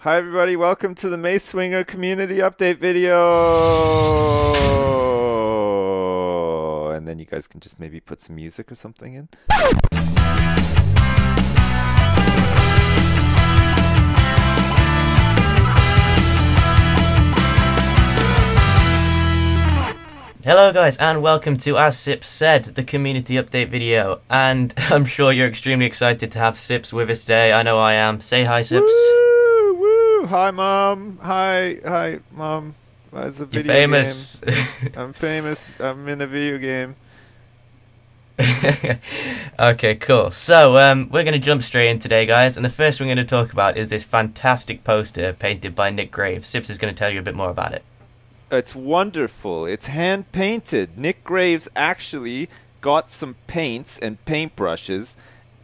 Hi everybody, welcome to the Mace Swinger community update video. And then you guys can just maybe put some music or something in. Hello guys and welcome to, as Sips said, the community update video, and I'm sure you're extremely excited to have Sips with us today. I know I am. Say hi, Sips. Woo, woo. Hi mom. Hi mom. It's a video You're famous. game. I'm famous. I'm in a video game. Okay, cool. So we're going to jump straight in today, guys, and the first thing we're going to talk about is this fantastic poster painted by Nick Graves. Sips is going to tell you a bit more about it. It's wonderful. It's hand painted. Nick Graves actually got some paints and paintbrushes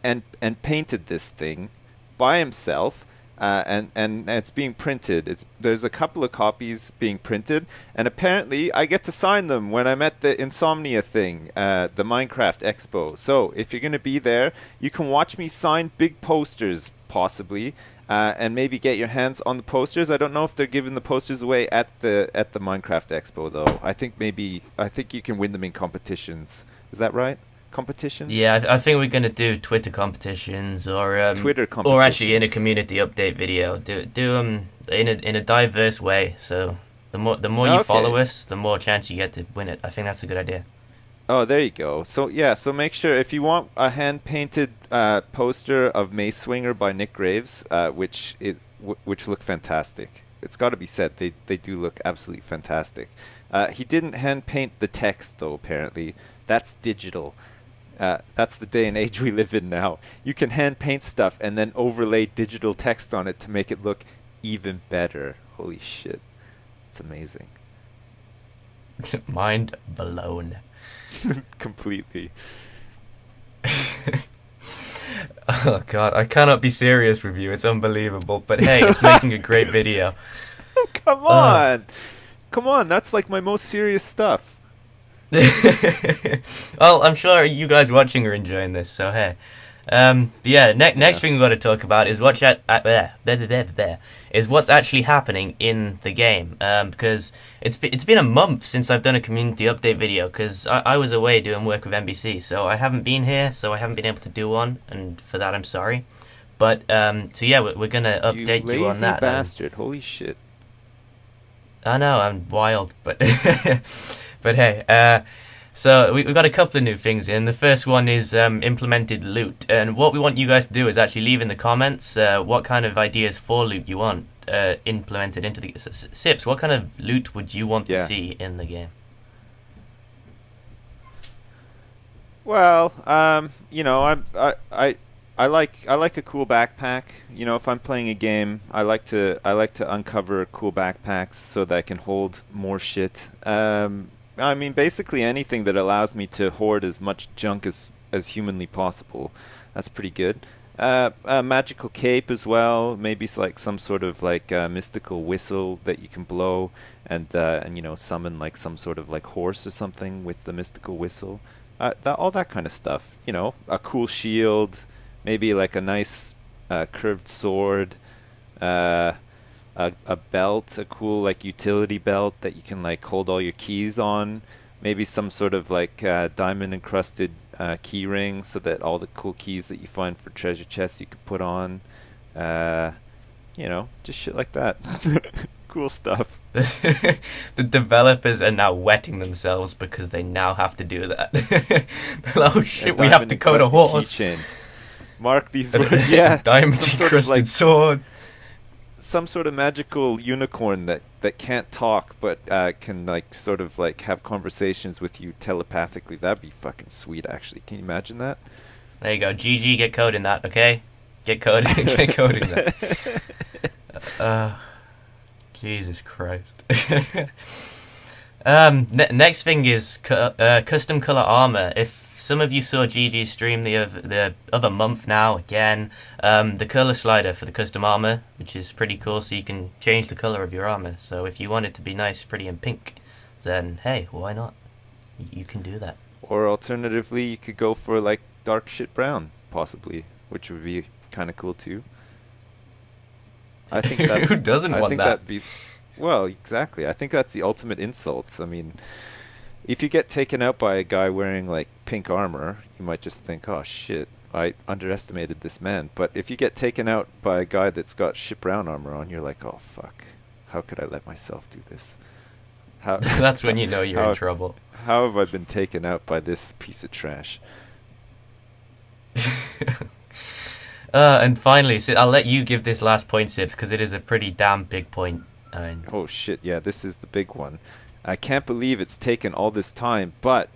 and painted this thing by himself, and it's being printed. There's a couple of copies being printed, and apparently I get to sign them when I'm at the Insomnia thing, the Minecraft Expo. So if you're gonna be there, you can watch me sign big posters, possibly. And maybe get your hands on the posters. I don't know if they're giving the posters away at the Minecraft Expo though. I think you can win them in competitions. Is that right? Competitions? Yeah, I think we're gonna do Twitter competitions or Twitter competitions, or actually in a community update video. Do them in a diverse way. So the more you follow us, the more chance you get to win it. I think that's a good idea. Oh, there you go. So yeah, so make sure if you want a hand-painted poster of Mace Swinger by Nick Graves, which look fantastic. It's got to be said, they do look absolutely fantastic. He didn't hand-paint the text though. Apparently, that's digital. That's the day and age we live in now. You can hand-paint stuff and then overlay digital text on it to make it look even better. Holy shit, it's amazing. Mind blown. Completely. Oh god, I cannot be serious with you. It's unbelievable. But hey, it's making a great video. Come on. Come on, that's like my most serious stuff. Well, I'm sure you guys watching are enjoying this, so hey. But yeah, next thing we've got to talk about is what's actually happening in the game. Because it's been a month since I've done a community update video, because I was away doing work with NBC, so I haven't been here, so I haven't been able to do one, and for that I'm sorry. But so yeah, we're gonna update you on that. You lazy bastard! Holy shit! I know I'm wild, but but hey. So we've got a couple of new things in. The first one is implemented loot, and what we want you guys to do is actually leave in the comments what kind of ideas for loot you want implemented into the Sips. What kind of loot would you want to see in the game? Well, you know, I like a cool backpack. You know, if I'm playing a game, I like to uncover cool backpacks so that I can hold more shit. I mean, basically anything that allows me to hoard as much junk as humanly possible. That's pretty good. A magical cape as well. Maybe it's like some sort of like mystical whistle that you can blow, and you know, summon like some sort of like horse or something with the mystical whistle. All that kind of stuff. You know, a cool shield, maybe like a nice curved sword. A belt, a cool like utility belt that you can like hold all your keys on. Maybe some sort of like diamond encrusted key ring so that all the cool keys that you find for treasure chests you could put on. You know, just shit like that. Cool stuff. The developers are now wetting themselves because they now have to do that. Oh shit, we have to code a horse. Keychain. Mark these words. Yeah. Diamond encrusted sword. Some sort of magical unicorn that can't talk but can like sort of like have conversations with you telepathically. That'd be fucking sweet, actually. Can you imagine that? There you go. GG, get coding that, okay? Get coding that. Jesus Christ. Next thing is custom color armor. If some of you saw GG's stream the other month now, again, the color slider for the custom armor, which is pretty cool, so you can change the color of your armor. So if you want it to be nice, pretty, and pink, then hey, why not? You can do that. Or alternatively, you could go for like dark shit brown, possibly, which would be kind of cool too. I think Who that's doesn't I want think that? that be well, exactly. I think that's the ultimate insult. I mean, if you get taken out by a guy wearing like pink armor, you might just think, "Oh shit, I underestimated this man." But if you get taken out by a guy that's got shit brown armor on, you're like, "Oh fuck, how could I let myself do this? How That's when you know you're in how trouble. how have I been taken out by this piece of trash?" And finally, I'll let you give this last point, Sips, because it is a pretty damn big point. Oh shit, yeah, this is the big one. I can't believe it's taken all this time, but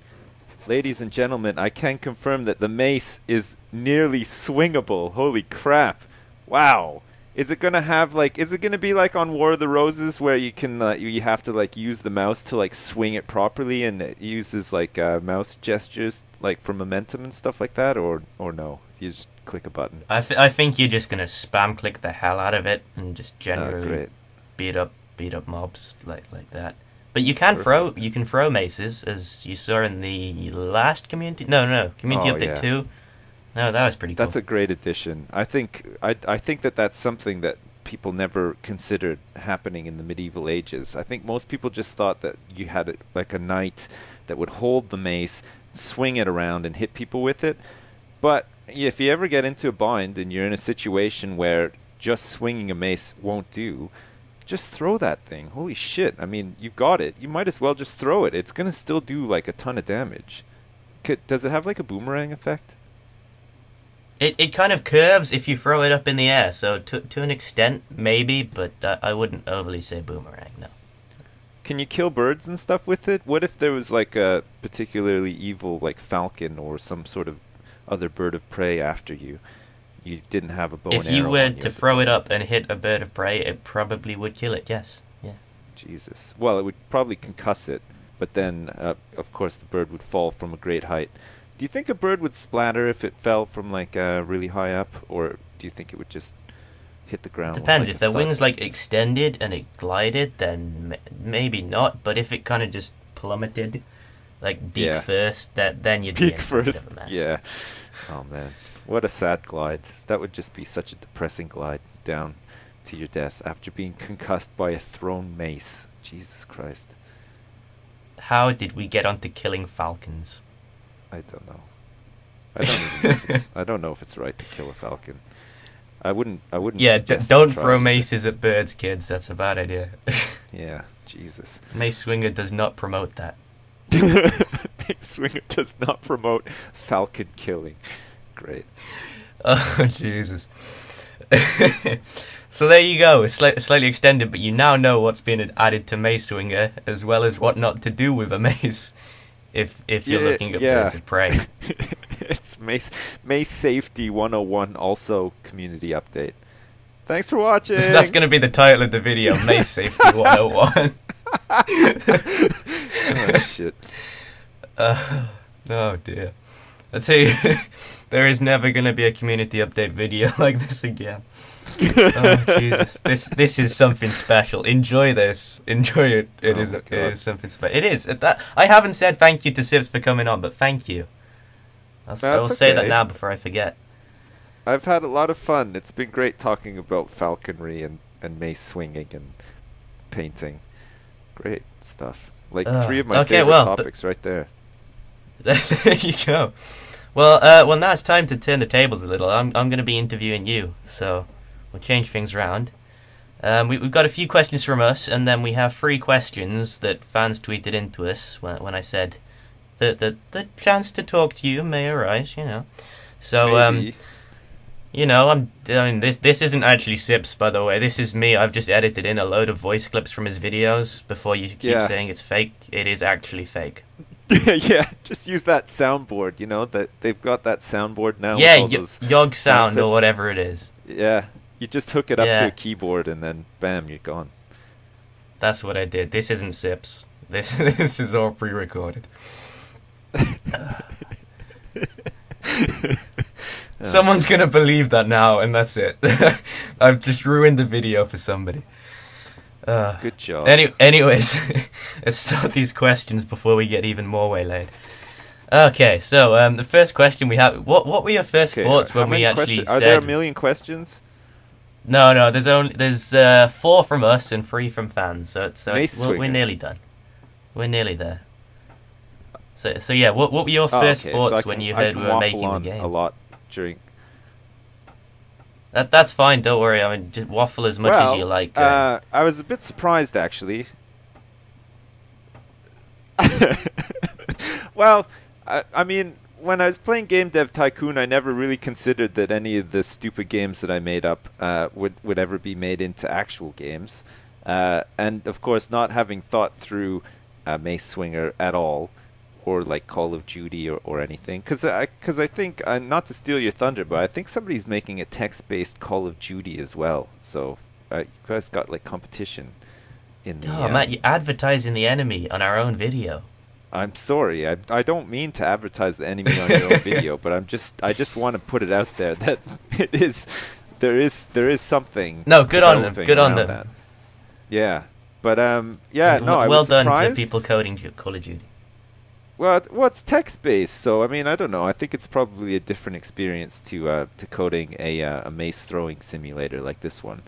ladies and gentlemen, I can confirm that the mace is nearly swingable. Holy crap. Wow. Is it gonna have like? Is it gonna be like on War of the Roses where you can you have to like use the mouse to like swing it properly, and it uses like mouse gestures like for momentum and stuff like that, or no? You just click a button. I think you're just gonna spam click the hell out of it and just Oh, generally great. beat up mobs like that. But you can throw Perfect. maces, as you saw in the last community. No, community Oh, update yeah. 2. No, that was pretty cool. That's a great addition. I think that that's something that people never considered happening in the medieval ages. I think most people just thought that you had like a knight that would hold the mace, swing it around, and hit people with it. But if you ever get into a bind and you're in a situation where just swinging a mace won't do, just throw that thing. Holy shit. I mean, you've got it. You might as well just throw it. It's going to still do like a ton of damage. Does it have like a boomerang effect? It kind of curves if you throw it up in the air, so to an extent, maybe, but I wouldn't overly say boomerang, no. Can you kill birds and stuff with it? What if there was like a particularly evil like falcon or some sort of other bird of prey after you? You didn't have a bow If and you arrow were on you to at the throw it time. up and hit a bird of prey, it probably would kill it, yes. Yeah. Jesus. Well, it would probably concuss it, but then, of course, the bird would fall from a great height. Do you think a bird would splatter if it fell from like really high up, or do you think it would just hit the ground? with, Depends. like, If a their thud? wings like extended and it glided, then maybe not. But if it kind of just plummeted, like beak Yeah. first, then you'd be Peak in a bit first. of a mess. Yeah. Oh man, what a sad glide. That would just be such a depressing glide down to your death after being concussed by a thrown mace. Jesus Christ. How did we get onto killing falcons? I don't know. I don't even know if it's, I don't know if it's right to kill a falcon. I wouldn't. Yeah, suggest don't try throw either. maces at birds, kids. That's a bad idea. Yeah, Jesus. Mace Swinger does not promote that. Big Swinger does not promote falcon killing. Great. Oh, Jesus. So there you go. It's slightly extended, but you now know what's been added to Mace Swinger, as well as what not to do with a mace if you're looking at birds of prey. It's Mace Safety 101, also community update. Thanks for watching. That's going to be the title of the video, Mace Safety 101. Oh shit. Oh dear. I tell you, there is never going to be a community update video like this again. Oh Jesus, this is something special. Enjoy this. Enjoy it. It Oh is my it God. is something special. It is. That I haven't said thank you to Sips for coming on, but thank you. I will That's say that okay. now before I forget. I've had a lot of fun. It's been great talking about falconry and mace swinging and painting. Great stuff. Like three of my okay, favorite well, topics right there. There you go. Well, now it's time to turn the tables a little. I'm going to be interviewing you, so we'll change things around. We've got a few questions from us, and then we have 3 questions that fans tweeted into us when I said the chance to talk to you may arise, you know. So, Maybe. you know, this isn't actually Sips, by the way. This is me. I've just edited in a load of voice clips from his videos before you keep Yeah. saying it's fake. It is actually fake. Yeah, just use that soundboard. You know that they've got that soundboard now. Yeah, with all those Yog sound or clips. whatever it is. Yeah, you just hook it up Yeah. to a keyboard and then bam, you're gone. That's what I did. This isn't Sips. This is all pre-recorded. Someone's gonna believe that now, and that's it. I've just ruined the video for somebody. Good job. Anyways, let's start these questions before we get even more waylaid. Okay, so the first question we have: what were your first Okay, thoughts how when we many actually questions? said? Are there a million questions? No. There's 4 from us and 3 from fans. We're nearly done. We're nearly there. So yeah, what were your first thoughts when you heard we were making the game? A lot during. That's fine. Don't worry. I mean, just waffle as much as you like. I was a bit surprised actually. Well, I mean, when I was playing Game Dev Tycoon, I never really considered that any of the stupid games that I made up would ever be made into actual games. And of course, not having thought through Mace Swinger at all, or like Call of Duty or anything, because I think, not to steal your thunder, but I think somebody's making a text-based Call of Duty as well. So you guys got like competition in the. Oh, Matt, you're advertising the enemy on our own video. I'm sorry. I don't mean to advertise the enemy on your own video, but I just want to put it out there that there is something. No, good on them. Good on them. That. Yeah, but yeah, no, I well was done surprised. to people coding Call of Duty. Well, it's text based, so I mean, I don't know. I think it's probably a different experience to coding a mace throwing simulator like this one.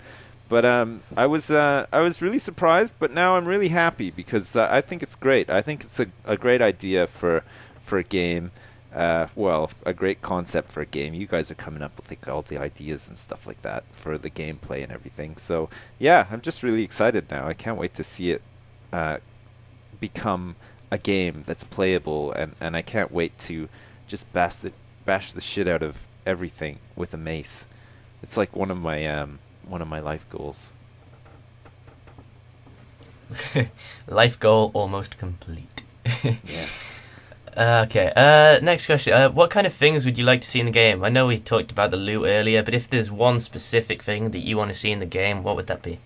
But I was really surprised, but now I'm really happy because I think it's great. I think it's a great idea for a game. Well, a great concept for a game. You guys are coming up with like all the ideas and stuff like that for the gameplay and everything. So yeah, I'm just really excited now. I can't wait to see it become a game that's playable, and I can't wait to just bash the shit out of everything with a mace. It's like one of my life goals. Life goal almost complete. Yes. Okay, next question. What kind of things would you like to see in the game? I know we talked about the loot earlier, but if there's one specific thing that you want to see in the game, what would that be?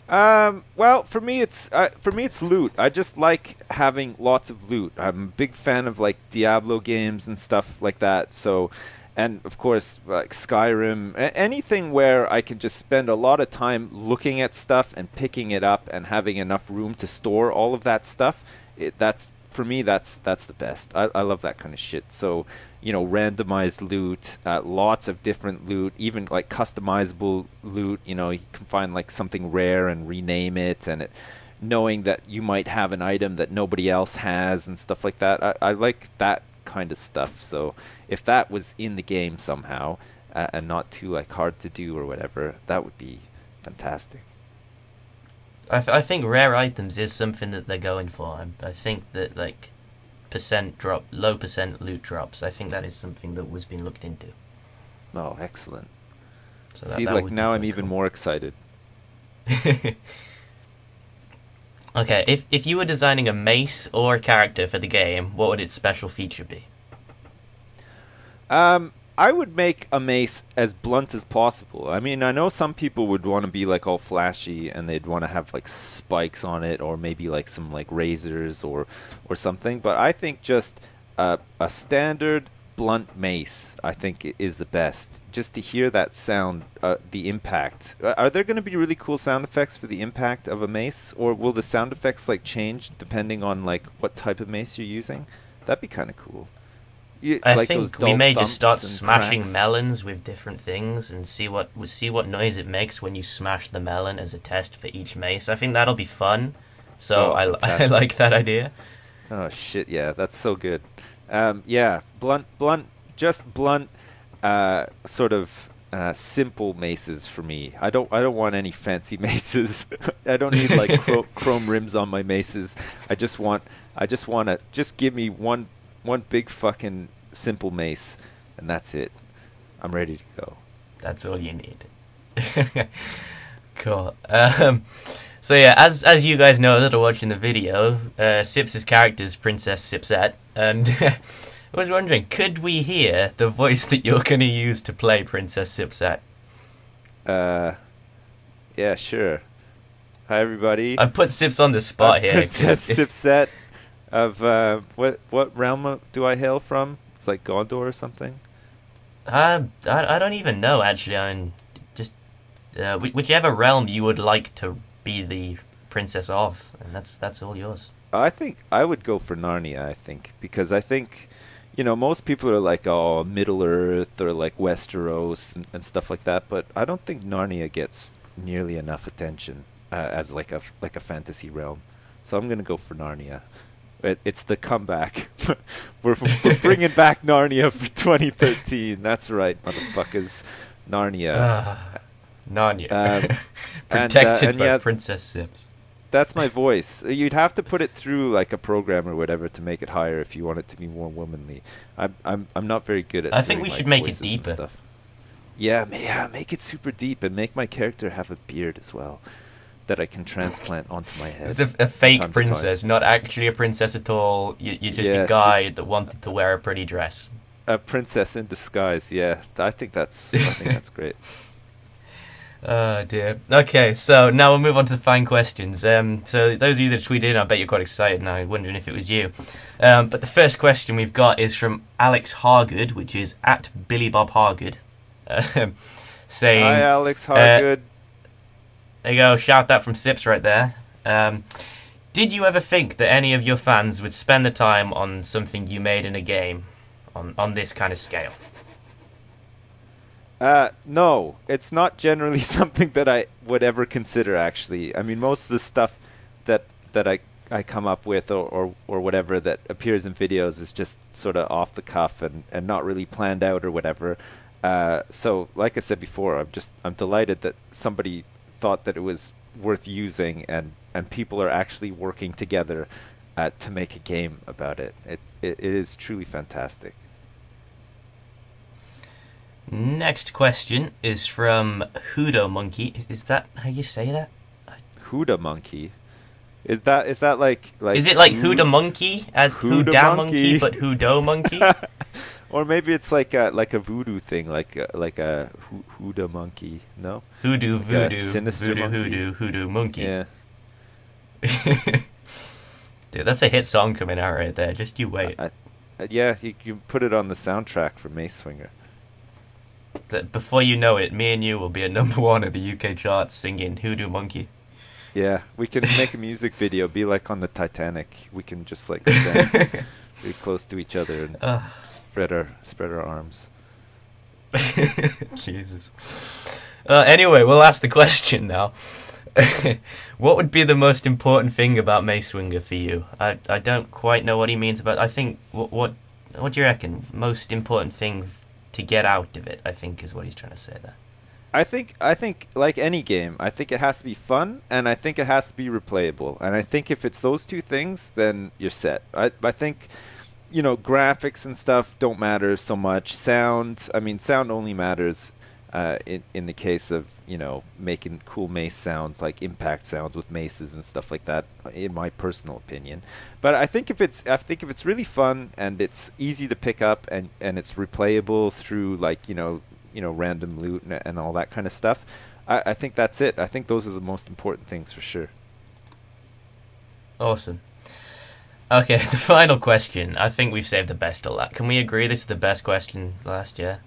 Well, for me it's loot. I just like having lots of loot. I'm a big fan of like Diablo games and stuff like that. So, and of course like Skyrim, anything where I can just spend a lot of time looking at stuff and picking it up and having enough room to store all of that stuff. That's for me. That's the best. I love that kind of shit. So, you know, randomized loot, lots of different loot, even like customizable loot. You know, you can find like something rare and rename it, and knowing that you might have an item that nobody else has and stuff like that. I like that kind of stuff. So if that was in the game somehow, and not too like hard to do or whatever, that would be fantastic. I think rare items is something that they're going for. I think that like low percent loot drops. I think that is something that was being looked into. Oh, excellent. So See, like now I'm even more excited. Okay, if you were designing a mace or a character for the game, what would its special feature be? I would make a mace as blunt as possible. I mean, I know some people would want to be like all flashy and they'd want to have like spikes on it, or maybe like some like razors or something, but I think just a standard blunt mace I think is the best. Just to hear that sound, the impact. Are there going to be really cool sound effects for the impact of a mace, or will the sound effects like change depending on like what type of mace you're using? That'd be kind of cool. I like think we may just start thumps and smashing cracks. melons with different things and see what noise it makes when you smash the melon as a test for each mace. I think that'll be fun. So Oh, I fantastic. like that idea. Oh shit, yeah, that's so good. Yeah, blunt, just blunt, sort of simple maces for me. I don't want any fancy maces. I don't need like chrome rims on my maces. I just want to just give me one big fucking simple mace, and that's it. I'm ready to go. That's all you need. Cool. So yeah, as you guys know that are watching the video, Sips' character is Princess Sipset, and I was wondering, could we hear the voice that you're going to use to play Princess Sipset? Yeah, sure. Hi everybody. I've put Sips on the spot here. Princess Sipset of what realm do I hail from? It's like Gondor or something. I don't even know actually. I mean, just whichever realm you would like to be the princess of, and that's all yours. I think I would go for Narnia. I think because I think, you know, most people are like, oh, Middle Earth or like Westeros and stuff like that, but I don't think Narnia gets nearly enough attention as like a fantasy realm. So I'm gonna go for Narnia. It's the comeback. We're bringing back Narnia for 2013. That's right, motherfuckers. Narnia. Narnia. And Protected by yeah, Princess Sips. that's my voice. You'd have to put it through like a program or whatever to make it higher if you want it to be more womanly. I'm not very good at. I think we doing, should like, make it voices and deeper. stuff. Yeah, make it super deep and make my character have a beard as well that I can transplant onto my head. It's a from fake time to princess, time. not actually a princess at all. You're just Yeah, a guy that wanted to wear a pretty dress. A princess in disguise. Yeah, I think that's great. Oh dear. Okay, so now we'll move on to the fine questions. So those of you that tweeted in, I bet you're quite excited now, wondering if it was you. But the first question we've got is from Alex Hargood, which is at Billy Bob Hargood, saying, Hi, Alex Hargood. there you go, shout that from Sips right there. Did you ever think that any of your fans would spend the time on something you made in a game on this kind of scale? No, it's not generally something that I would ever consider, actually. I mean, most of the stuff that I come up with or whatever that appears in videos is just sort of off the cuff and not really planned out or whatever. So, like I said before, I'm delighted that somebody thought that it was worth using and people are actually working together to make a game about it. It is truly fantastic. Next question is from Hudo Monkey. Is that how you say that? Huda Monkey. Is that like Is it like Huda Monkey as Huda Huda Monkey? Monkey but Hudo Monkey? Or maybe it's like a voodoo thing, like a Huda Monkey. No. Hoodoo, Like a voodoo, sinister voodoo, monkey? hoodoo, hoodoo monkey. Yeah. Dude, that's a hit song coming out right there. Just you wait. Yeah, you put it on the soundtrack for Mace Swinger. Before you know it, me and you will be at #1 of the UK charts singing Hoodoo Monkey. Yeah, we can make a music video, be like on the Titanic. We can just like stand really close to each other and spread our arms. Jesus. Anyway, we'll ask the question now. What would be the most important thing about Mace Swinger for you? I don't quite know what he means about. I think what do you reckon? Most important thing to get out of it, I think, is what he's trying to say there. I think like any game, I think it has to be fun and I think it has to be replayable. And I think if it's those two things, then you're set. I think, you know, graphics and stuff don't matter so much. Sound, I mean, sound only matters in the case of, you know, making cool mace sounds, like impact sounds with maces and stuff like that, in my personal opinion. But I think if it's really fun and it's easy to pick up and it's replayable through, like, you know, random loot and all that kind of stuff, I think that's it. I think those are the most important things for sure. Awesome. Okay, the final question. I think we've saved the best till that. Can we agree this is the best question last year?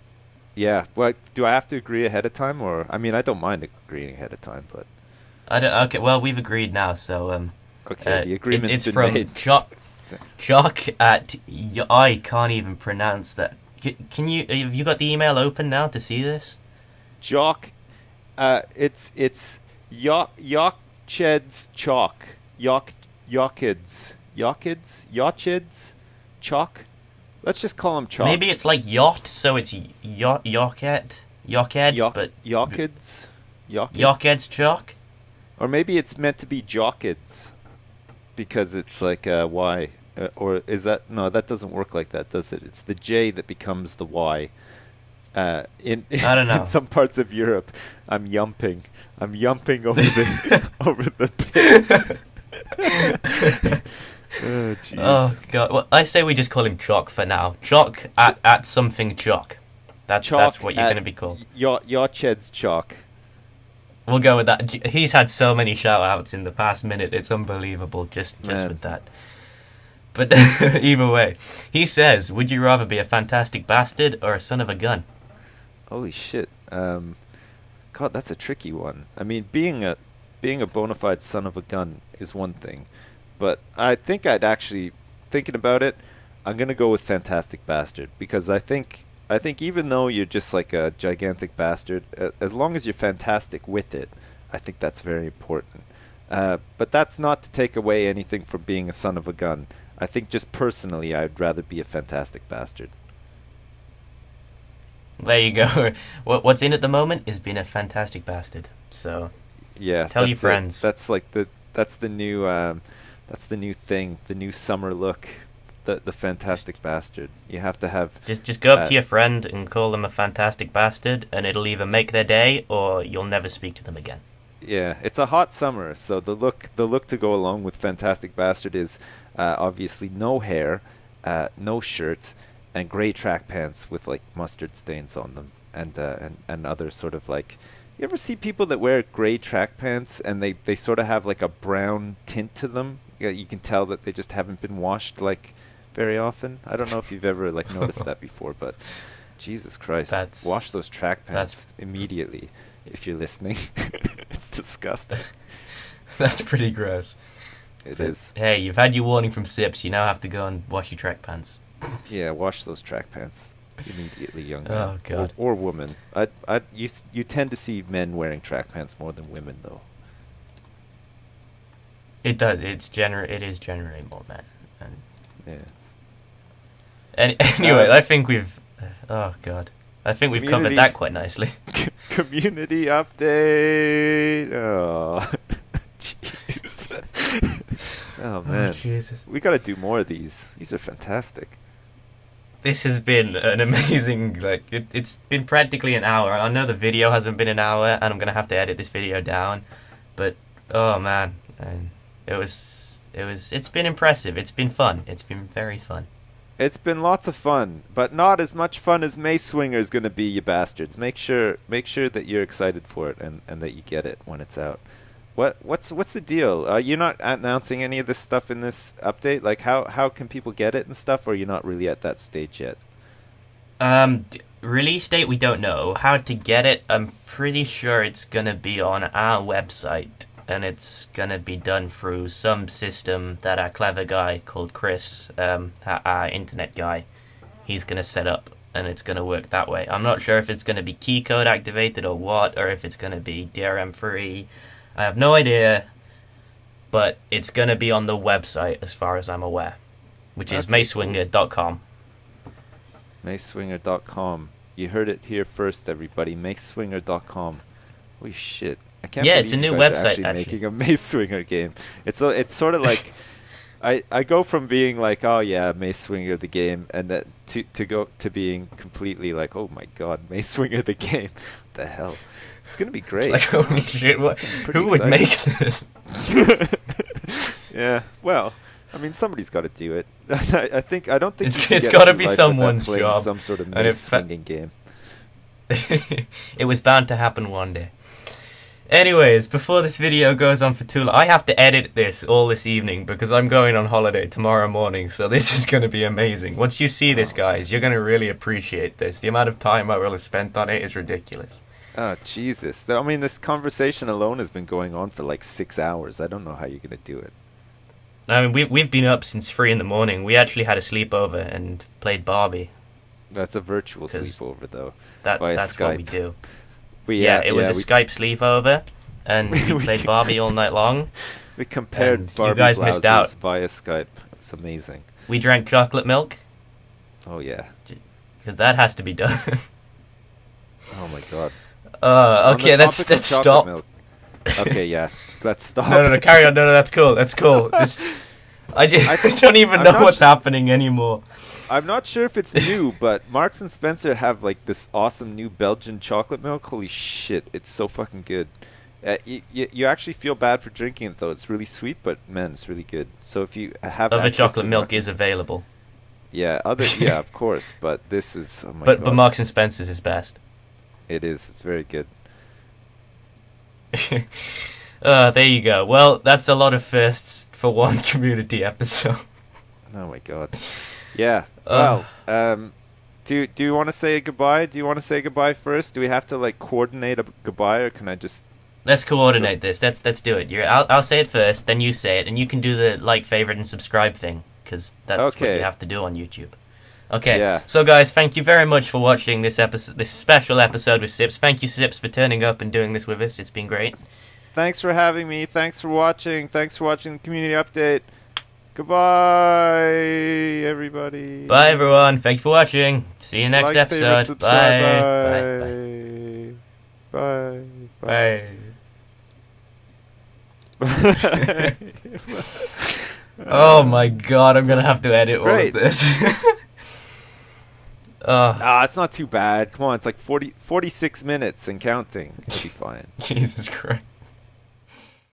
Yeah. Well, do I have to agree ahead of time, or I mean, I don't mind agreeing ahead of time, but I don't. Okay, well, we've agreed now, so okay, the agreement's it's been from made. Jock at I can't even pronounce that. Can you? Have you got the email open now to see this? Jock, it's Yokched's chalk. Yokids, chalk. Let's just call him chalk. Maybe it's like yacht, so it's Yocked, but Yocked's chalk. Or maybe it's meant to be Jockids, because it's like a Y. Or is that... No, that doesn't work like that, does it? It's the J that becomes the Y. I don't know. In some parts of Europe, I'm yumping over the over the pit. Oh, jeez. Oh god. Well, I say we just call him Chalk for now. Chalk at something Chalk. That's what you're gonna be called. Yached's Chalk. We'll go with that. He's had so many shout outs in the past minute, it's unbelievable just with that. But either way, he says, would you rather be a fantastic bastard or a son of a gun? Holy shit. God, that's a tricky one. I mean, being a bona fide son of a gun is one thing. But I think I'd actually, thinking about it, I'm gonna go with Fantastic Bastard because I think even though you're just like a gigantic bastard, as long as you're fantastic with it, I think that's very important. But that's not to take away anything from being a son of a gun. I think just personally, I'd rather be a fantastic bastard. There you go. What's in at the moment is being a fantastic bastard. So Yeah, tell your that's it. friends. That's the new thing, the new summer look, the fantastic bastard. You have to have Just go up uh, to your friend and call them a fantastic bastard, and it'll either make their day or you'll never speak to them again. yeah, it's a hot summer, so the look to go along with fantastic bastard is obviously no hair, no shirt, and gray track pants with like mustard stains on them, and other sort of like. You ever see people that wear gray track pants and they sort of have like a brown tint to them? Yeah, you can tell that they just haven't been washed like very often. I don't know if you've ever like noticed that before, but Jesus Christ, wash those track That's pants immediately if you're listening. It's disgusting. that's pretty gross. It But is. hey, you've had your warning from Sips. You now have to go and wash your track pants. Yeah, wash those track pants immediately, young man. Oh God. Or woman. You tend to see men wearing track pants more than women, though. It does. It is generally more men. And Yeah. anyway, I think we've. Oh God. I think we've covered Community that quite nicely. community update. Oh, jeez. Oh man, Jesus. we got to do more of these. These are fantastic. This has been an amazing, it's been practically an hour. I know the video hasn't been an hour, and I'm going to have to edit this video down, but, oh man, and it's been impressive. It's been fun. It's been very fun. It's been lots of fun, but not as much fun as Mace Swinger is going to be, you bastards. Make sure that you're excited for it and that you get it when it's out. What's the deal? You're not announcing any of this stuff in this update? Like how can people get it and stuff, or you're not really at that stage yet? Release date we don't know. How to get it? I'm pretty sure it's gonna be on our website, and it's gonna be done through some system that our clever guy called Chris, our internet guy, he's gonna set up, and it's gonna work that way. I'm not sure if it's gonna be key code activated or what, or if it's gonna be DRM free. I have no idea, but it's going to be on the website as far as I'm aware, which is maceswinger.com. Maceswinger.com. You heard it here first, everybody. Maceswinger.com. Holy shit. I can't Yeah, believe it's a you new guys are website, actually. making a Mace Swinger game. It's sort of like I go from being like, oh yeah, Mace Swinger the game, and that to go to being completely like, oh my god, Mace Swinger the game. What the hell? It's gonna be great. It's like, holy shit, who would excited. make this? Yeah, well, I mean, somebody's got to do it. I don't think It's gotta be someone's job. Some sort of And mace swinging game. It was bound to happen one day. Anyways, before this video goes on for too long, I have to edit this all this evening because I'm going on holiday tomorrow morning, so this is going to be amazing. Once you see this, guys, you're going to really appreciate this. The amount of time I will have spent on it is ridiculous. Oh, Jesus. I mean, this conversation alone has been going on for like 6 hours. I don't know how you're going to do it. I mean, we've been up since 3 in the morning. We actually had a sleepover and played Barbie. That's a virtual sleepover, though. That's Skype. what we do. It was a we Skype sleepover, and we played Barbie all night long. We compared and Barbie you guys missed blouses out. via Skype. It's amazing. We drank chocolate milk, Oh, yeah. because that has to be done. Oh, my God. Okay, On the topic of let's chocolate stop. milk. Okay, yeah. Let's stop. No, carry on. No, that's cool. That's cool. I don't even I'm know not what's happening anymore. I'm not sure if it's new, but Marks and Spencer have like this awesome new Belgian chocolate milk. Holy shit, it's so fucking good. You actually feel bad for drinking it though. It's really sweet, but man, it's really good. So if you have Other access chocolate to milk Marks is available. yeah, of course, but this is oh my But God. Marks and Spencer's is best. It is. It's very good. There you go. Well, that's a lot of firsts for one community episode. Oh my God. Yeah. Well, do you want to say goodbye? Do you want to say goodbye first? Do we have to like coordinate a goodbye, or can I just? Let's coordinate this. Let's do it. I'll say it first, then you say it, and you can do the like, favorite, and subscribe thing. because that's what Okay. you have to do on YouTube. Okay, Yeah. so guys, thank you very much for watching this episode, this special episode with Sips. Thank you, Sips, for turning up and doing this with us. It's been great. Thanks for having me. Thanks for watching. Thanks for watching the community update. Goodbye, everybody. Bye, everyone. Thank you for watching. See you next Like, favorite, episode. subscribe. Bye. Bye. Bye. Oh my god, I'm gonna have to edit all of Great. this. It's not too bad. Come on, it's like 46 minutes and counting. It'll be fine. Jesus Christ.